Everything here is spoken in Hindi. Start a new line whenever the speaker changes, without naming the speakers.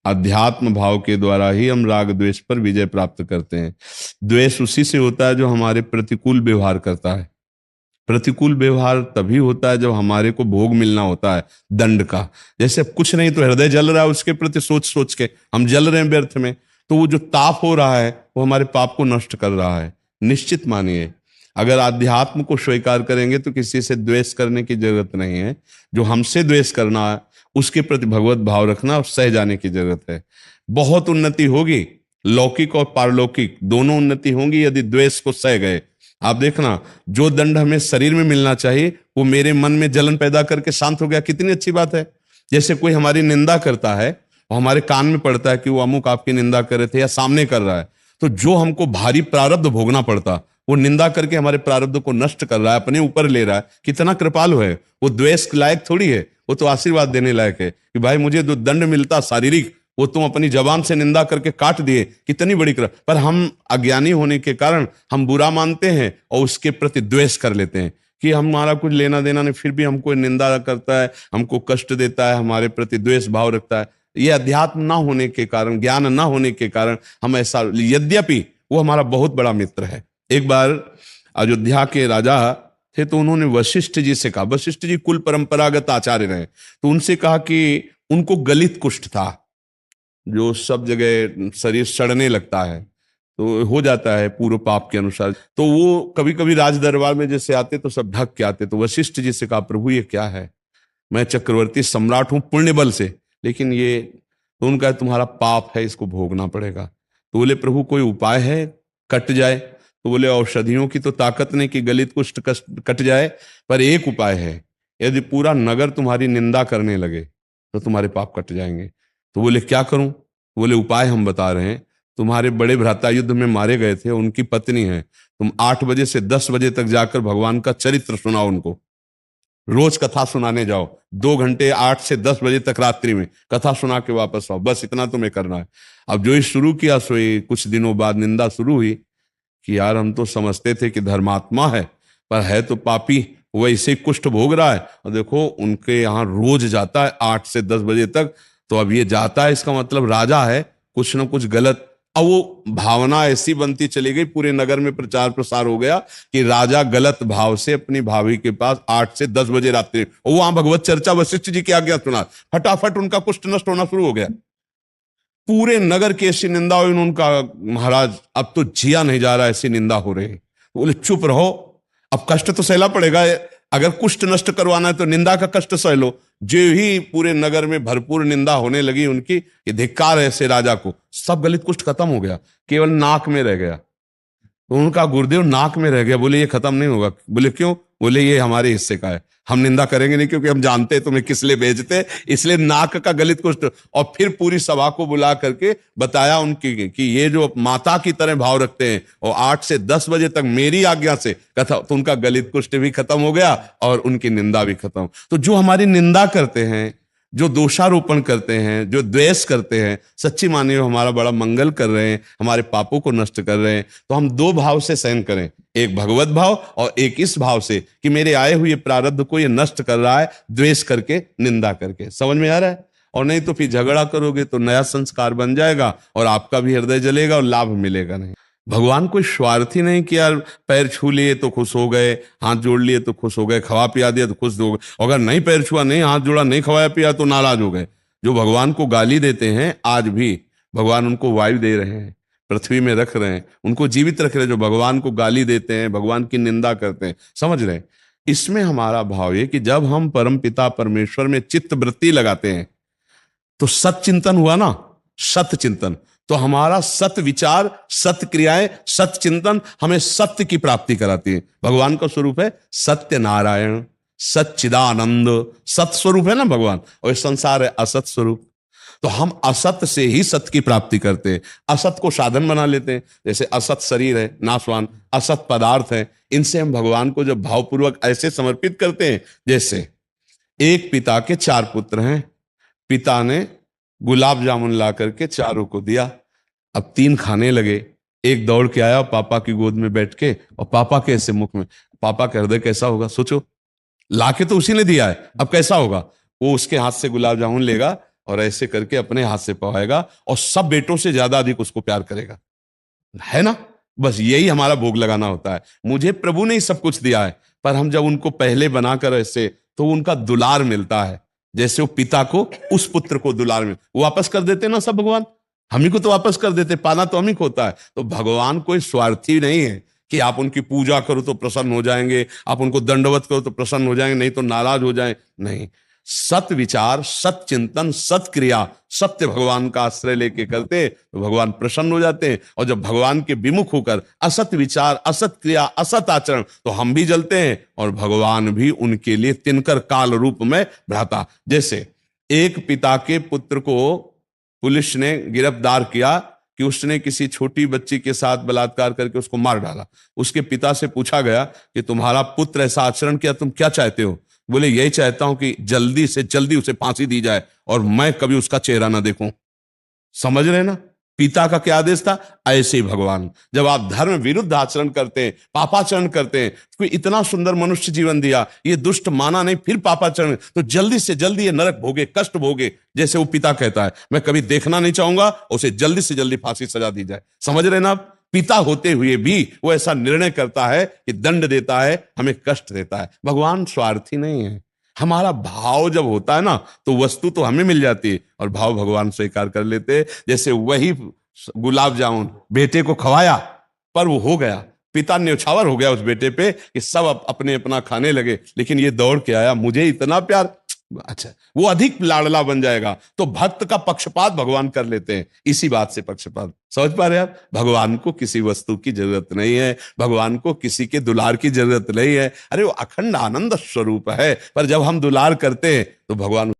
अध्यात्म भाव के द्वारा ही हम राग द्वेष पर विजय प्राप्त करते हैं। द्वेष उसी से होता है जो हमारे प्रतिकूल व्यवहार करता है। प्रतिकूल व्यवहार तभी होता है जब हमारे को भोग मिलना होता है दंड का। जैसे कुछ नहीं तो हृदय जल रहा है, उसके प्रति सोच सोच के हम जल रहे हैं व्यर्थ में, तो वो जो ताप हो रहा है वो हमारे पाप को नष्ट कर रहा है। निश्चित मानिए, अगर आध्यात्म को स्वीकार करेंगे तो किसी से द्वेष करने की जरूरत नहीं है। जो हमसे द्वेष करना है उसके प्रति भगवत भाव रखना और सह जाने की जरूरत है। बहुत उन्नति होगी, लौकिक और पारलौकिक दोनों उन्नति होंगी यदि द्वेष को सह गए। आप देखना, जो दंड हमें शरीर में मिलना चाहिए वो मेरे मन में जलन पैदा करके शांत हो गया, कितनी अच्छी बात है। जैसे कोई हमारी निंदा करता है और हमारे कान में पड़ता है कि वो अमुक आपकी निंदा कर रहे थे या सामने कर रहा है, तो जो हमको भारी प्रारब्ध भोगना पड़ता वो निंदा करके हमारे प्रारब्ध को नष्ट कर रहा है, अपने ऊपर ले रहा है। कितना कृपालु है वो। द्वेष लायक थोड़ी है, वो तो आशीर्वाद देने लायक है कि भाई मुझे जो दंड मिलता शारीरिक वो तुम अपनी जबान से निंदा करके काट दिए, कितनी बड़ी कृपा। पर हम अज्ञानी होने के कारण हम बुरा मानते हैं और उसके प्रति द्वेष कर लेते हैं कि हमारा कुछ लेना देना नहीं, फिर भी हमको निंदा करता है, हमको कष्ट देता है, हमारे प्रति द्वेष भाव रखता है। ये अध्यात्म ना होने के कारण, ज्ञान ना होने के कारण हम ऐसा, यद्यपि वो हमारा बहुत बड़ा मित्र है। एक बार अयोध्या के राजा थे तो उन्होंने वशिष्ठ जी से कहा, वशिष्ठ जी कुल परंपरागत आचार्य रहे, तो उनसे कहा कि उनको गलित कुष्ठ था, जो सब जगह शरीर सड़ने लगता है, तो हो जाता है पूर्व पाप के अनुसार। तो वो कभी कभी राज दरबार में जैसे आते तो सब ढक के आते। तो वशिष्ठ जी से कहा, प्रभु ये क्या है, मैं चक्रवर्ती सम्राट हूं पुण्य बल से, लेकिन ये, तो उनका तुम्हारा पाप है, इसको भोगना पड़ेगा। तो बोले प्रभु कोई उपाय है कट जाए? तो बोले औषधियों की तो ताकत नहीं कि गलित कुष्ठ कट जाए, पर एक उपाय है, यदि पूरा नगर तुम्हारी निंदा करने लगे तो तुम्हारे पाप कट जाएंगे। तो बोले क्या करूं? बोले उपाय हम बता रहे हैं, तुम्हारे बड़े भ्राता युद्ध में मारे गए थे, उनकी पत्नी है, तुम 8 बजे से 10 बजे तक जाकर भगवान का चरित्र सुनाओ उनको, रोज कथा सुनाने जाओ 2 घंटे, 8 से 10 बजे तक रात्रि में कथा सुना के वापस आओ, बस इतना तुम्हें करना है। अब जो ही शुरू किया सो कुछ दिनों बाद निंदा शुरू हुई कि यार हम तो समझते थे कि धर्मात्मा है, पर है तो पापी, वो ऐसे कुष्ठ भोग रहा है, और देखो उनके यहाँ रोज जाता है 8 से 10 बजे तक, तो अब ये जाता है इसका मतलब राजा है, कुछ ना कुछ गलत। अब वो भावना ऐसी बनती चली गई, पूरे नगर में प्रचार प्रसार हो गया कि राजा गलत भाव से अपनी भाभी के पास 8 से 10 बजे रात्रि, और वहां भगवत चर्चा वशिष्ठ जी की आज्ञा सुना, फटाफट उनका कुष्ठ नष्ट होना शुरू हो गया। पूरे नगर की ऐसी निंदा हुई, उनका महाराज अब तो जिया नहीं जा रहा, ऐसी निंदा हो रही। बोले चुप रहो, अब कष्ट तो सहला पड़ेगा, अगर कुष्ठ नष्ट करवाना है तो निंदा का कष्ट सह लो। जो ही पूरे नगर में भरपूर निंदा होने लगी उनकी, ये धिक्कार है ऐसे राजा को, सब गलित कुष्ठ खत्म हो गया, केवल नाक में रह गया। तो उनका गुरुदेव नाक में रह गया। बोले ये खत्म नहीं होगा। बोले क्यों? बोले ये हमारे हिस्से का है, हम निंदा करेंगे नहीं, क्योंकि हम जानते हैं तुम्हें किस लिए भेजते, इसलिए नाक का गलित कुष्ठ। और फिर पूरी सभा को बुला करके बताया उनकी कि ये जो माता की तरह भाव रखते हैं और 8 से 10 बजे तक मेरी आज्ञा से कथा, तो उनका गलित कुष्ठ भी खत्म हो गया और उनकी निंदा भी खत्म। तो जो हमारी निंदा करते हैं, जो दोषारोपण करते हैं, जो द्वेष करते हैं, सच्ची मानिए हमारा बड़ा मंगल कर रहे हैं, हमारे पापों को नष्ट कर रहे हैं। तो हम 2 भाव से सहन करें, एक भगवत भाव और एक इस भाव से कि मेरे आए हुए प्रारब्ध को ये नष्ट कर रहा है, द्वेष करके, निंदा करके। समझ में आ रहा है? और नहीं तो फिर झगड़ा करोगे तो नया संस्कार बन जाएगा और आपका भी हृदय जलेगा और लाभ मिलेगा नहीं। भगवान कोई स्वार्थी नहीं कि यार पैर छू लिए तो खुश हो गए, हाथ जोड़ लिए तो खुश हो गए, खवा पिया दिया तो खुश हो गए, अगर नहीं पैर छुआ, नहीं हाथ जोड़ा, नहीं खवाया पिया तो नाराज हो गए। जो भगवान को गाली देते हैं, आज भी भगवान उनको वायु दे रहे हैं, पृथ्वी में रख रहे हैं, उनको जीवित रख रहे हैं। जो भगवान को गाली देते हैं, भगवान की निंदा करते हैं, समझ रहे हैं? इसमें हमारा भाव है कि जब हम परम पिता परमेश्वर में चित्त वृत्ति लगाते हैं तो सत चिंतन हुआ ना, सत चिंतन, तो हमारा सत विचार, सत क्रियाएं, सत चिंतन हमें सत्य की प्राप्ति कराती है। भगवान का स्वरूप है सत्य नारायण, सच्चिदानंद, सत स्वरूप है ना भगवान, और संसार है असत स्वरूप। तो हम असत से ही सत्य की प्राप्ति करते हैं, असत को साधन बना लेते हैं। जैसे असत शरीर है नाशवान, असत पदार्थ है, इनसे हम भगवान को जब भावपूर्वक ऐसे समर्पित करते हैं, जैसे एक पिता के 4 पुत्र हैं, पिता ने गुलाब जामुन ला करके चारों को दिया, अब 3 खाने लगे। एक दौड़ के आया पापा की गोद में बैठ के, और पापा के ऐसे मुख में, पापा का हृदय कैसा होगा सोचो, लाके तो उसी ने दिया है, अब कैसा होगा? वो उसके हाथ से गुलाब जामुन लेगा और ऐसे करके अपने हाथ से पवाएगा और सब बेटों से ज्यादा अधिक उसको प्यार करेगा, है ना। बस यही हमारा भोग लगाना होता है। मुझे प्रभु ने ही सब कुछ दिया है, पर हम जब उनको पहले बनाकर ऐसे, तो उनका दुलार मिलता है, जैसे वो पिता को उस पुत्र को दुलार मिल, वो वापस कर देते ना सब भगवान, हम ही को तो वापस कर देते, पाना तो हम ही को होता है। तो भगवान कोई स्वार्थी नहीं है कि आप उनकी पूजा करो तो प्रसन्न हो जाएंगे, आप उनको दंडवत करो तो प्रसन्न हो जाएंगे, नहीं तो नाराज हो जाए, नहीं। सत विचार, सत चिंतन, सत क्रिया, सत्य भगवान का आश्रय लेके करते तो भगवान प्रसन्न हो जाते हैं। और जब भगवान के विमुख होकर असत विचार, असत क्रिया, असत आचरण, तो हम भी जलते हैं और भगवान भी उनके लिए तिनकर काल रूप में भ्राता। जैसे एक पिता के पुत्र को पुलिस ने गिरफ्तार किया कि उसने किसी छोटी बच्ची के साथ बलात्कार करके उसको मार डाला। उसके पिता से पूछा गया कि तुम्हारा पुत्र ऐसा आचरण किया, तुम क्या चाहते हो? बोले यही चाहता हूं कि जल्दी से जल्दी उसे फांसी दी जाए और मैं कभी उसका चेहरा ना देखूं। समझ रहे ना, पिता का क्या आदेश था? ऐसे ही भगवान, जब आप धर्म विरुद्ध आचरण करते हैं, पापाचरण करते हैं, कोई इतना सुंदर मनुष्य जीवन दिया, ये दुष्ट माना नहीं, फिर पापाचरण, तो जल्दी से जल्दी ये नरक भोगे, कष्ट भोगे। जैसे वो पिता कहता है मैं कभी देखना नहीं चाहूंगा, उसे जल्दी से जल्दी फांसी सजा दी जाए। समझ रहे ना आप, पिता होते हुए भी वो ऐसा निर्णय करता है कि दंड देता है, हमें कष्ट देता है। भगवान स्वार्थी नहीं है। हमारा भाव जब होता है ना, तो वस्तु तो हमें मिल जाती है और भाव भगवान स्वीकार कर लेते हैं। जैसे वही गुलाब जामुन बेटे को खवाया, पर वो हो गया, पिता न्यौछावर हो गया उस बेटे पे कि सब अपने अपना खाने लगे, लेकिन ये दौड़ के आया, मुझे इतना प्यार, अच्छा वो अधिक लाडला बन जाएगा। तो भक्त का पक्षपात भगवान कर लेते हैं, इसी बात से पक्षपात। समझ पा रहे हैं आप? भगवान को किसी वस्तु की जरूरत नहीं है, भगवान को किसी के दुलार की जरूरत नहीं है। अरे वो अखंड आनंद स्वरूप है, पर जब हम दुलार करते हैं तो भगवान